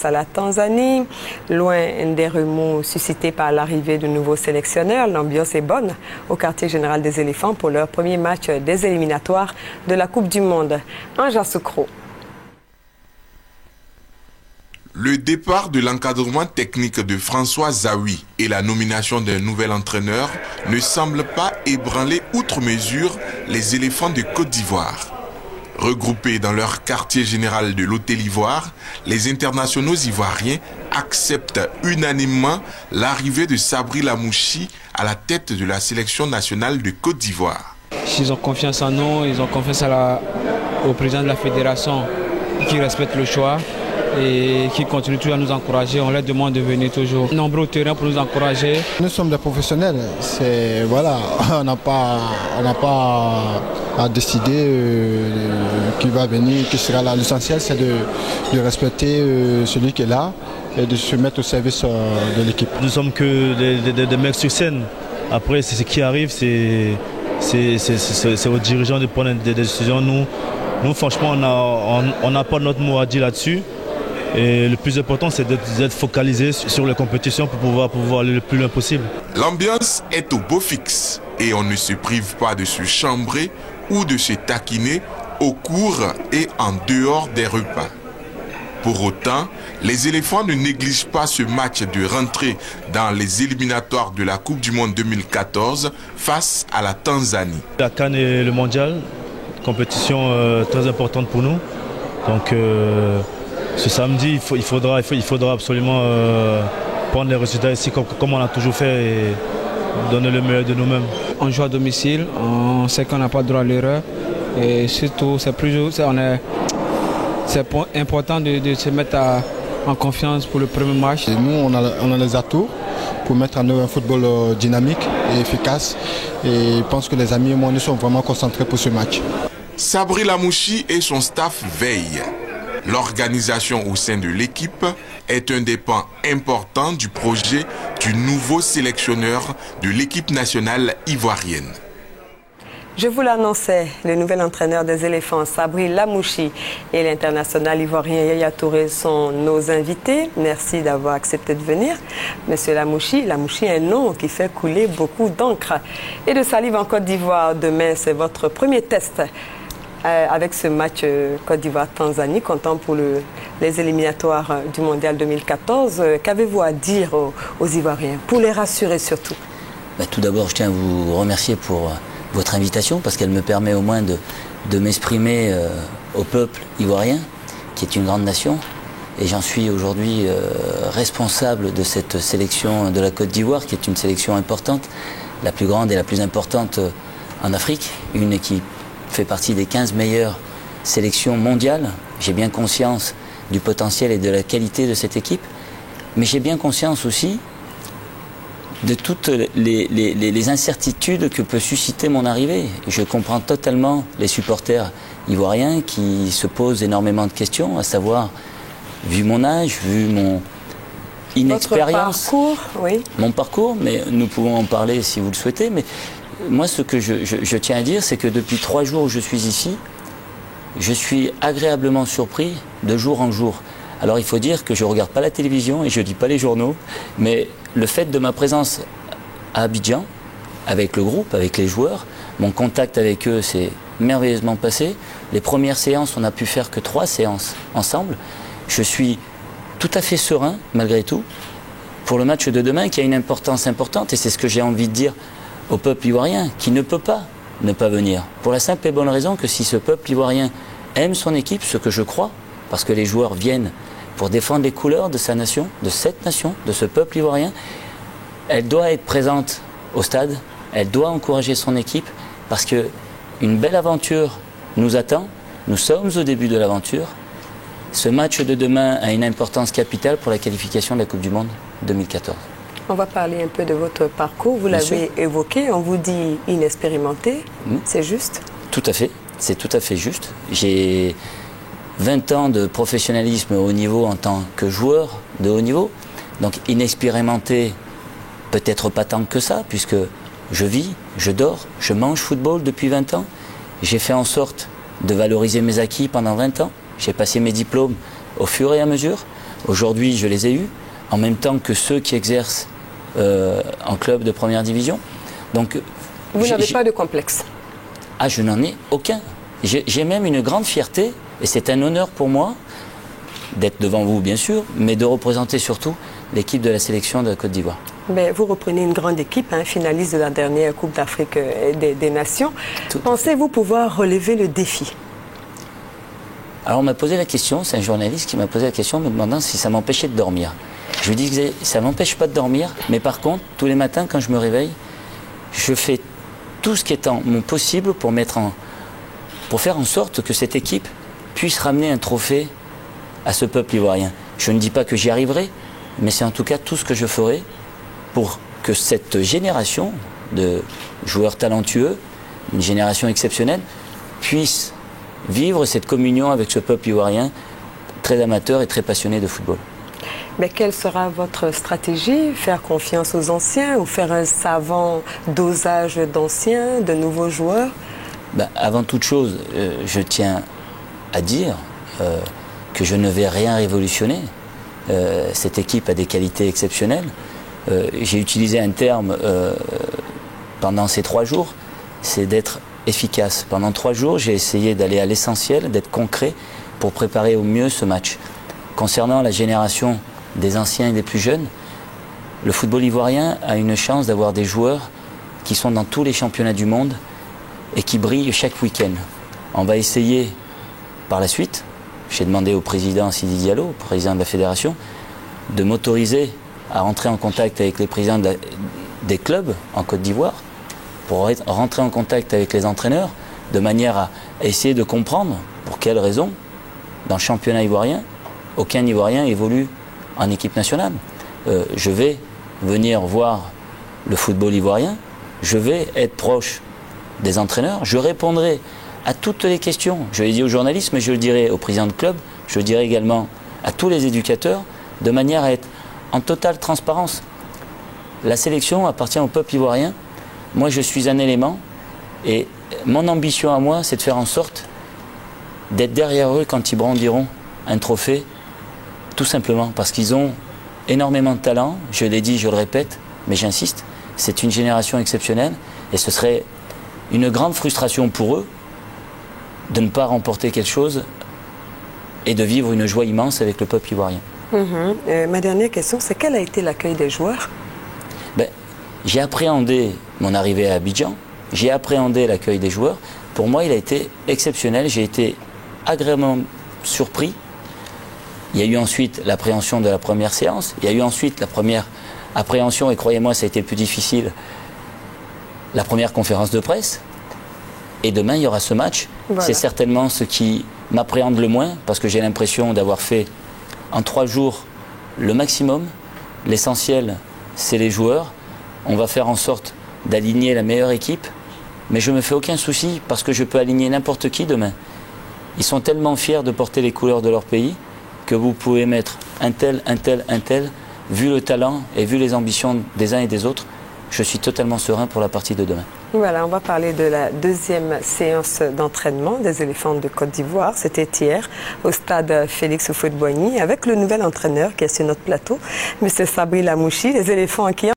À la Tanzanie, loin des remous suscités par l'arrivée de nouveaux sélectionneurs, l'ambiance est bonne au quartier général des éléphants pour leur premier match des éliminatoires de la Coupe du Monde. Anja Soukro. Le départ de l'encadrement technique de François Zawi et la nomination d'un nouvel entraîneur ne semblent pas ébranler outre mesure les éléphants de Côte d'Ivoire. Regroupés dans leur quartier général de l'Hôtel Ivoire, les internationaux ivoiriens acceptent unanimement l'arrivée de Sabri Lamouchi à la tête de la sélection nationale de Côte d'Ivoire. Ils ont confiance en nous, ils ont confiance au président de la fédération qui respecte le choix et qui continue toujours à nous encourager. On leur demande de venir toujours nombreux au terrain pour nous encourager. Nous sommes des professionnels. On n'a pas à décider qui va venir, qui sera là. L'essentiel, c'est de respecter celui qui est là et de se mettre au service de l'équipe. Nous sommes que des mecs sur scène. Après, c'est ce qui arrive, c'est aux dirigeants de prendre des décisions. Nous franchement, on n'a pas notre mot à dire là-dessus. Et le plus important, c'est d'être focalisé sur les compétitions pour pouvoir aller le plus loin possible. L'ambiance est au beau fixe et on ne se prive pas de se chambrer ou de se taquiner au cours et en dehors des repas. Pour autant, les éléphants ne négligent pas ce match de rentrée dans les éliminatoires de la Coupe du Monde 2014 face à la Tanzanie. La CAN et le mondial, compétition très importante pour nous. Donc ce samedi, il faudra absolument prendre les résultats ici comme on a toujours fait et donner le meilleur de nous-mêmes. On joue à domicile, on sait qu'on n'a pas le droit à l'erreur et surtout c'est important de se mettre en confiance pour le premier match. Et nous, on a les atouts pour mettre en œuvre un football dynamique et efficace et je pense que les amis et moi, nous sommes vraiment concentrés pour ce match. Sabri Lamouchi et son staff veillent. L'organisation au sein de l'équipe est un des pans importants du projet du nouveau sélectionneur de l'équipe nationale ivoirienne. Je vous l'annonçais, le nouvel entraîneur des éléphants, Sabri Lamouchi, et l'international ivoirien Yaya Touré sont nos invités. Merci d'avoir accepté de venir. Monsieur Lamouchi est un nom qui fait couler beaucoup d'encre et de salive en Côte d'Ivoire. Demain, c'est votre premier test avec ce match Côte d'Ivoire-Tanzanie, comptant pour les éliminatoires du Mondial 2014. Qu'avez-vous à dire aux Ivoiriens, pour les rassurer surtout? Tout d'abord, je tiens à vous remercier pour votre invitation, parce qu'elle me permet au moins de m'exprimer au peuple ivoirien, qui est une grande nation. Et j'en suis aujourd'hui responsable de cette sélection de la Côte d'Ivoire, qui est une sélection importante, la plus grande et la plus importante en Afrique, une qui fait partie des 15 meilleures sélections mondiales. J'ai bien conscience du potentiel et de la qualité de cette équipe, mais j'ai bien conscience aussi de toutes les incertitudes que peut susciter mon arrivée. Je comprends totalement les supporters ivoiriens qui se posent énormément de questions, à savoir, vu mon âge, vu mon inexpérience, mon parcours, mais nous pouvons en parler si vous le souhaitez, mais moi, ce que je tiens à dire, c'est que depuis 3 jours où je suis ici, je suis agréablement surpris de jour en jour. Alors, il faut dire que je ne regarde pas la télévision et je ne lis pas les journaux, mais le fait de ma présence à Abidjan, avec le groupe, avec les joueurs, mon contact avec eux s'est merveilleusement passé. Les premières séances, on n'a pu faire que 3 séances ensemble. Je suis tout à fait serein, malgré tout, pour le match de demain, qui a une importance importante, et c'est ce que j'ai envie de dire au peuple ivoirien, qui ne peut pas ne pas venir. Pour la simple et bonne raison que si ce peuple ivoirien aime son équipe, ce que je crois, parce que les joueurs viennent pour défendre les couleurs de sa nation, de cette nation, de ce peuple ivoirien, elle doit être présente au stade, elle doit encourager son équipe, parce qu'une belle aventure nous attend, nous sommes au début de l'aventure. Ce match de demain a une importance capitale pour la qualification de la Coupe du Monde 2014. On va parler un peu de votre parcours. Vous l'avez évoqué, on vous dit inexpérimenté, c'est juste? Tout à fait, c'est tout à fait juste. J'ai 20 ans de professionnalisme au haut niveau en tant que joueur de haut niveau. Donc inexpérimenté, peut-être pas tant que ça, puisque je vis, je dors, je mange football depuis 20 ans. J'ai fait en sorte de valoriser mes acquis pendant 20 ans. J'ai passé mes diplômes au fur et à mesure. Aujourd'hui, je les ai eus, en même temps que ceux qui exercent en club de première division. Donc, vous n'avez pas de complexe? Ah, je n'en ai aucun. J'ai même une grande fierté, et c'est un honneur pour moi d'être devant vous, bien sûr, mais de représenter surtout l'équipe de la sélection de la Côte d'Ivoire. Mais vous reprenez une grande équipe, finaliste de la dernière Coupe d'Afrique des Nations. Pensez-vous pouvoir relever le défi? Alors on m'a posé la question, c'est un journaliste qui m'a posé la question me demandant si ça m'empêchait de dormir. Je lui dis que ça ne m'empêche pas de dormir, mais par contre, tous les matins quand je me réveille, je fais tout ce qui est en mon possible pour faire en sorte que cette équipe puisse ramener un trophée à ce peuple ivoirien. Je ne dis pas que j'y arriverai, mais c'est en tout cas tout ce que je ferai pour que cette génération de joueurs talentueux, une génération exceptionnelle, puisse vivre cette communion avec ce peuple ivoirien très amateur et très passionné de football. Mais quelle sera votre stratégie? Faire confiance aux anciens ou faire un savant dosage d'anciens, de nouveaux joueurs? Avant toute chose, je tiens à dire que je ne vais rien révolutionner. Cette équipe a des qualités exceptionnelles. J'ai utilisé un terme pendant ces 3 jours, c'est d'être efficace. Pendant 3 jours, j'ai essayé d'aller à l'essentiel, d'être concret pour préparer au mieux ce match. Concernant la génération des anciens et des plus jeunes, le football ivoirien a une chance d'avoir des joueurs qui sont dans tous les championnats du monde et qui brillent chaque week-end. On va essayer par la suite, j'ai demandé au président Sidi Diallo, président de la fédération, de m'autoriser à rentrer en contact avec les présidents des clubs en Côte d'Ivoire pour rentrer en contact avec les entraîneurs de manière à essayer de comprendre pour quelles raisons, dans le championnat ivoirien, aucun Ivoirien évolue en équipe nationale. Je vais venir voir le football ivoirien, je vais être proche des entraîneurs, je répondrai à toutes les questions. Je l'ai dit aux journalistes, mais je le dirai aux présidents de club, je le dirai également à tous les éducateurs, de manière à être en totale transparence. La sélection appartient au peuple ivoirien. Moi, je suis un élément et mon ambition à moi, c'est de faire en sorte d'être derrière eux quand ils brandiront un trophée, tout simplement parce qu'ils ont énormément de talent. Je l'ai dit, je le répète, mais j'insiste, c'est une génération exceptionnelle et ce serait une grande frustration pour eux de ne pas remporter quelque chose et de vivre une joie immense avec le peuple ivoirien. Ma dernière question, c'est quel a été l'accueil des joueurs? J'ai appréhendé mon arrivée à Abidjan, j'ai appréhendé l'accueil des joueurs. Pour moi, il a été exceptionnel, j'ai été agréablement surpris. Il y a eu ensuite l'appréhension de la première séance, il y a eu ensuite la première appréhension, et croyez-moi, ça a été le plus difficile, la première conférence de presse. Et demain, il y aura ce match. Voilà. C'est certainement ce qui m'appréhende le moins, parce que j'ai l'impression d'avoir fait en 3 jours le maximum. L'essentiel, c'est les joueurs. On va faire en sorte d'aligner la meilleure équipe, mais je ne me fais aucun souci parce que je peux aligner n'importe qui demain. Ils sont tellement fiers de porter les couleurs de leur pays que vous pouvez mettre un tel, un tel, un tel. Vu le talent et vu les ambitions des uns et des autres, je suis totalement serein pour la partie de demain. Voilà, on va parler de la deuxième séance d'entraînement des éléphants de Côte d'Ivoire. C'était hier au stade Félix Houphouët-Boigny avec le nouvel entraîneur qui est sur notre plateau, M. Sabri Lamouchi. Les éléphants qui